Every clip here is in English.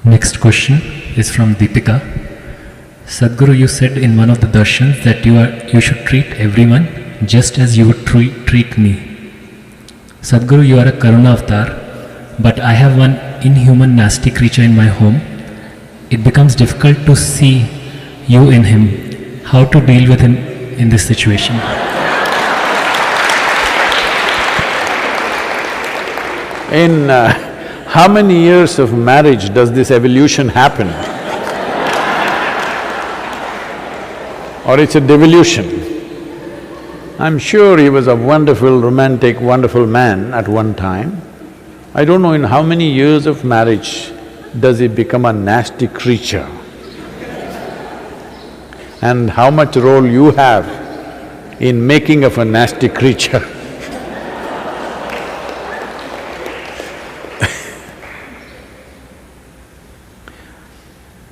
Next question is from Deepika. Sadhguru, you said in one of the darshans that you should treat everyone just as you would treat me. Sadhguru, you are a Karuna avatar, but I have one inhuman nasty creature in my home. It becomes difficult to see you in him. How to deal with him in this situation? In how many years of marriage does this evolution happen? Or it's a devolution? I'm sure he was a wonderful, romantic, wonderful man at one time. I don't know in how many years of marriage does he become a nasty creature. And how much role you have in making of a nasty creature.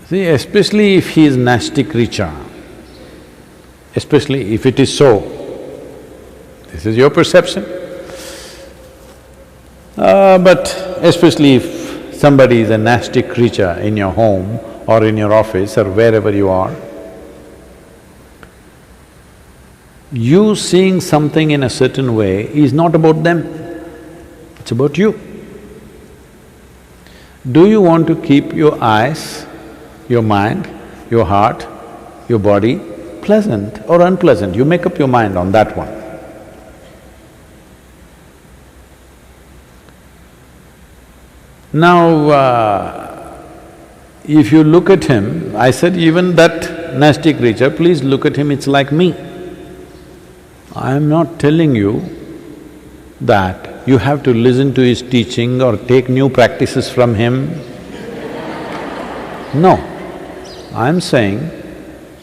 See, especially if he is nasty creature, especially if it is so, this is your perception. But especially if somebody is a nasty creature in your home or in your office or wherever you are, you seeing something in a certain way is not about them, it's about you. Do you want to keep your eyes, your mind, your heart, your body pleasant or unpleasant? You make up your mind on that one. Now, if you look at him, I said even that nasty creature, please look at him, it's like me. I am not telling you that you have to listen to his teaching or take new practices from him. No, I'm saying,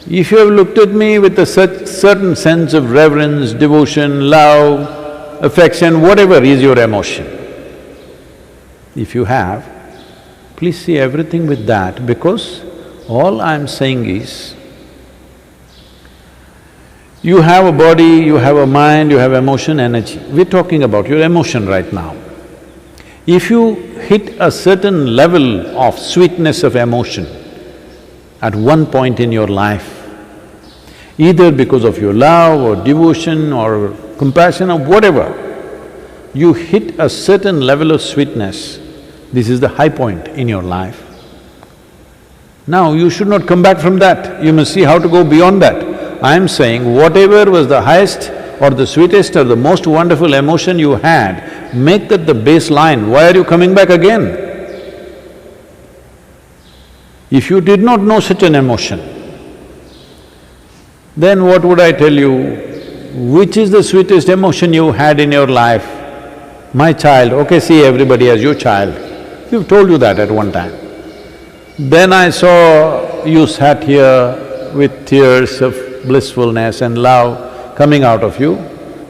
if you have looked at me with a certain sense of reverence, devotion, love, affection, whatever is your emotion, if you have, please see everything with that, because all I'm saying is, you have a body, you have a mind, you have emotion, energy. We're talking about your emotion right now. If you hit a certain level of sweetness of emotion at one point in your life, either because of your love or devotion or compassion or whatever, you hit a certain level of sweetness, this is the high point in your life. Now you should not come back from that, you must see how to go beyond that. I'm saying whatever was the highest or the sweetest or the most wonderful emotion you had, make that the baseline. Why are you coming back again? If you did not know such an emotion, then what would I tell you? Which is the sweetest emotion you had in your life? My child, okay, see everybody as your child. We've told you that at one time. Then I saw you sat here with tears of blissfulness and love coming out of you.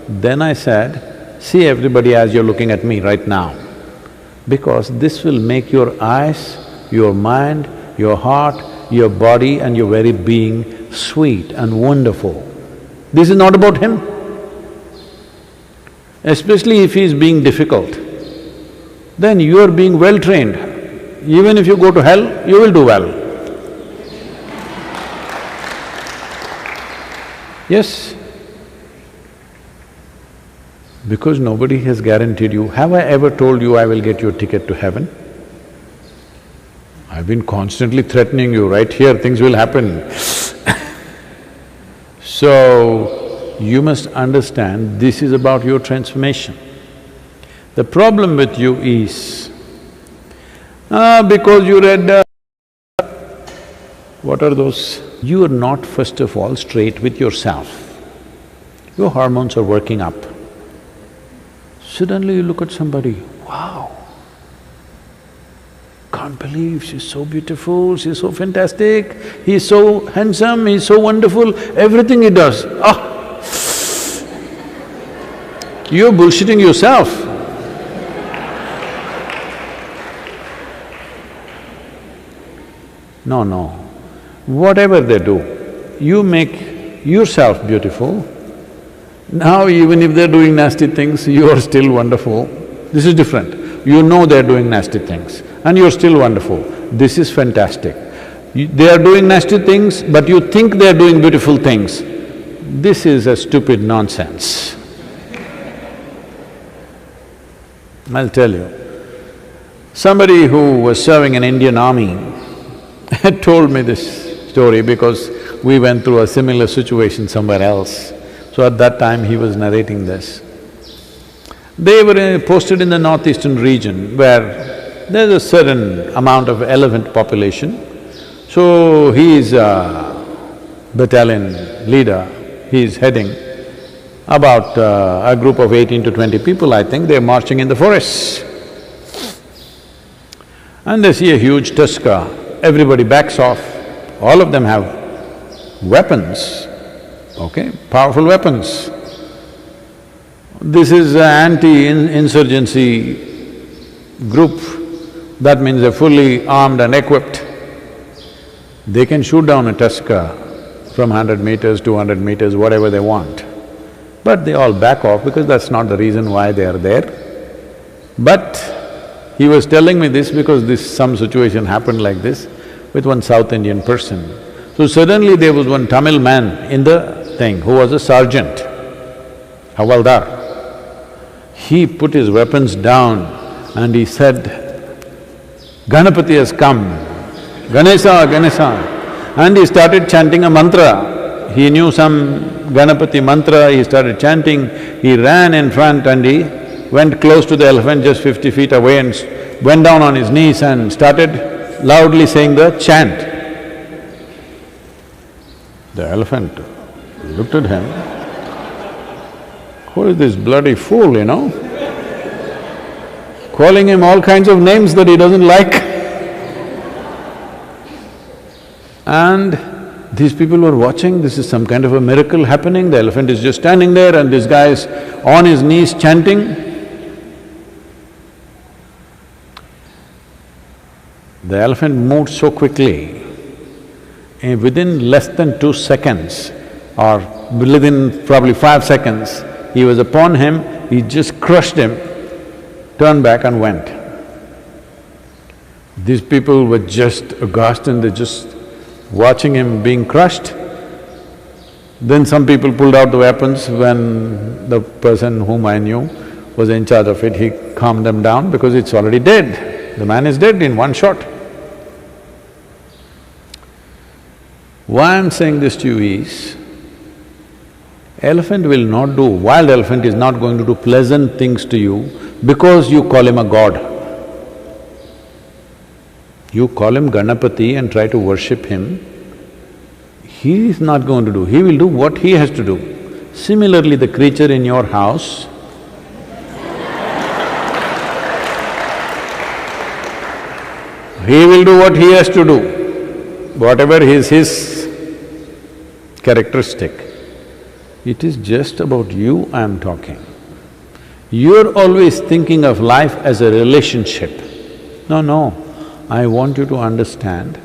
Then I said, see everybody as you're looking at me right now, because this will make your eyes, your mind, your heart, your body and your very being sweet and wonderful. This is not about him. Especially if he is being difficult, then you are being well trained. Even if you go to hell, you will do well. Yes, because nobody has guaranteed you. Have I ever told you I will get your ticket to heaven? I've been constantly threatening you, right here things will happen. So, you must understand this is about your transformation. The problem with you is, because you read what are those? You are not first of all straight with yourself. Your hormones are working up. Suddenly you look at somebody, wow, can't believe she's so beautiful, she's so fantastic, he's so handsome, he's so wonderful, everything he does, you're bullshitting yourself. No, no. Whatever they do, you make yourself beautiful. Now even if they're doing nasty things, you are still wonderful. This is different. You know they're doing nasty things. and you're still wonderful. This is fantastic. They are doing nasty things, but you think they are doing beautiful things. This is a stupid nonsense. I'll tell you. Somebody who was serving in Indian army had told me this story because we went through a similar situation somewhere else. So at that time he was narrating this. They were posted in the northeastern region where there's a certain amount of elephant population. So he is a battalion leader, he is heading about a group of 18 to 20 people, I think, they're marching in the forests. And they see a huge tusker, everybody backs off, all of them have weapons, okay, powerful weapons. This is an anti-insurgency group, that means they're fully armed and equipped. They can shoot down a tusker from 100 meters, 200 meters, whatever they want. But they all back off because that's not the reason why they are there. But he was telling me this because some situation happened like this with one South Indian person. So suddenly there was one Tamil man in the thing who was a sergeant, Havaldar. He put his weapons down and he said, "Ganapati has come, Ganesha, Ganesha." And he started chanting a mantra. He knew some Ganapati mantra, he started chanting. He ran in front and he went close to the elephant, just 50 feet away, and went down on his knees and started loudly saying the chant. The elephant looked at him, who is this bloody fool, you know? Calling him all kinds of names that he doesn't like. And these people were watching, this is some kind of a miracle happening, the elephant is just standing there and this guy is on his knees chanting. The elephant moved so quickly, within less than 2 seconds or within probably 5 seconds, he was upon him, he just crushed him, turned back and went. These people were just aghast and they're just watching him being crushed. Then some people pulled out the weapons. When the person whom I knew was in charge of it, he calmed them down because it's already dead. The man is dead in one shot. Why I'm saying this to you is, elephant will not do… wild elephant is not going to do pleasant things to you because you call him a god. You call him Ganapati and try to worship him, he is not going to do, he will do what he has to do. Similarly, the creature in your house, he will do what he has to do, whatever is his characteristic. It is just about you I am talking. You're always thinking of life as a relationship. No, I want you to understand,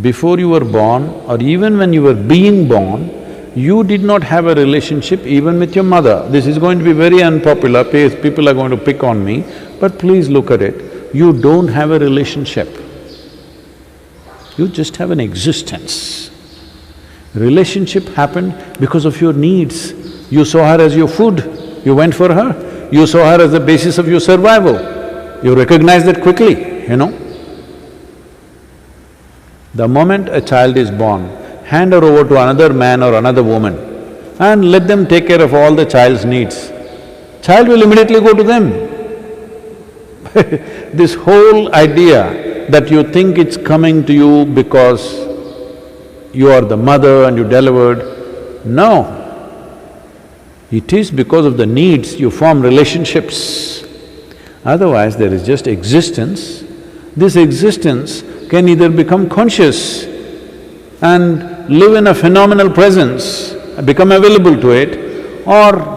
before you were born or even when you were being born, you did not have a relationship even with your mother. This is going to be very unpopular, people are going to pick on me, but please look at it. You don't have a relationship, you just have an existence. Relationship happened because of your needs. You saw her as your food, you went for her. You saw her as the basis of your survival. You recognize that quickly, you know. The moment a child is born, hand her over to another man or another woman and let them take care of all the child's needs. Child will immediately go to them. This whole idea that you think it's coming to you because you are the mother and you delivered, no. It is because of the needs you form relationships. Otherwise, there is just existence. This existence can either become conscious and live in a phenomenal presence, become available to it, or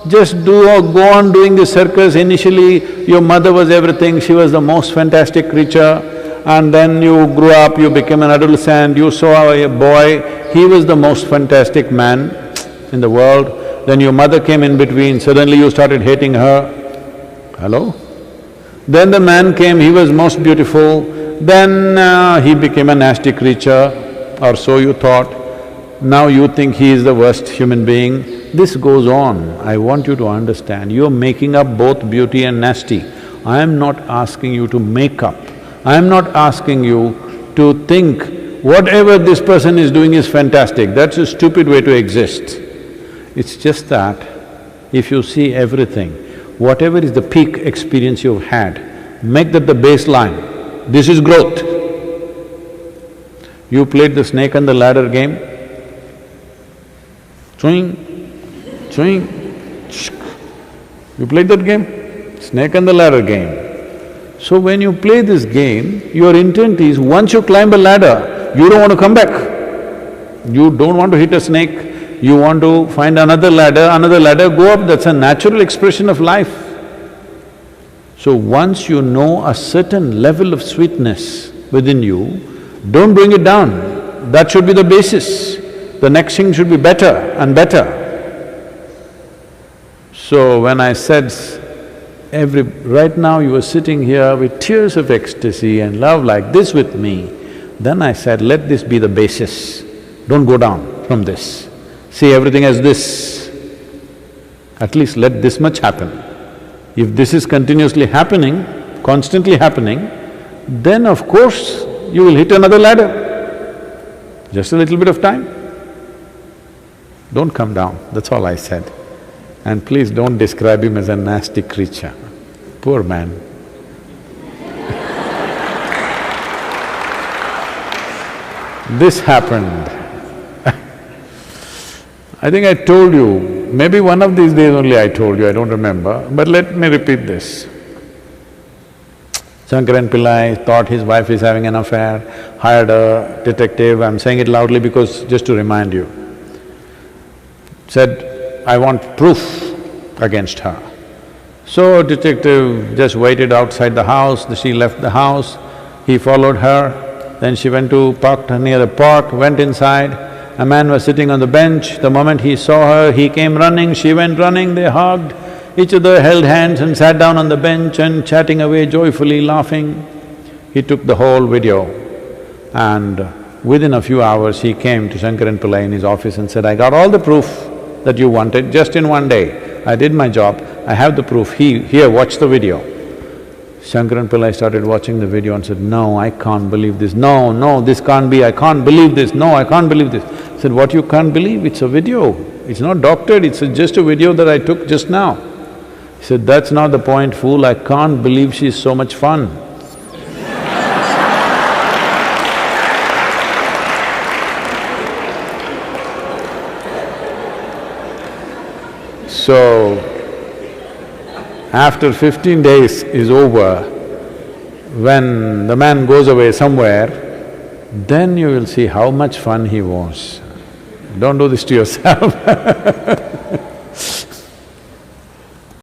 just go on doing the circus. Initially, your mother was everything, she was the most fantastic creature, and then you grew up, you became an adolescent, you saw a boy, he was the most fantastic man in the world. Then your mother came in between, suddenly you started hating her. Hello? Then the man came, he was most beautiful, then he became a nasty creature, or so you thought. Now you think he is the worst human being. This goes on. I want you to understand, you're making up both beauty and nasty. I am not asking you to make up. I am not asking you to think whatever this person is doing is fantastic. That's a stupid way to exist. It's just that if you see everything, whatever is the peak experience you've had, make that the baseline. This is growth. You played the snake and the ladder game, swing, swing, you played that game? Snake and the ladder game. So when you play this game, your intent is once you climb a ladder, you don't want to come back. You don't want to hit a snake, you want to find another ladder, go up, that's a natural expression of life. So once you know a certain level of sweetness within you, don't bring it down. That should be the basis. The next thing should be better and better. So when I said, right now you are sitting here with tears of ecstasy and love like this with me, then I said, let this be the basis. Don't go down from this. See everything as this. At least let this much happen. If this is continuously happening, constantly happening, then of course you will hit another ladder. Just a little bit of time. Don't come down, that's all I said. And please don't describe him as a nasty creature. Poor man. This happened. I think I told you, maybe one of these days only I told you, I don't remember, but let me repeat this. Shankaran Pillai thought his wife is having an affair, hired a detective, I'm saying it loudly because just to remind you. Said, I want proof against her. So detective just waited outside the house, she left the house, he followed her, then she went to parked near the park, went inside. A man was sitting on the bench, the moment he saw her, he came running, she went running, they hugged, each other held hands and sat down on the bench and chatting away joyfully, laughing. He took the whole video and within a few hours he came to Shankaran Pillai in his office and said, I got all the proof that you wanted just in one day. I did my job, I have the proof, here, watch the video. Shankaran Pillai started watching the video and said, no, I can't believe this, no, this can't be, I can't believe this, no, I can't believe this. I said, what you can't believe? It's a video, it's not doctored, it's just a video that I took just now. He said, that's not the point, fool, I can't believe she's so much fun. So, after 15 days is over, when the man goes away somewhere, then you will see how much fun he was. Don't do this to yourself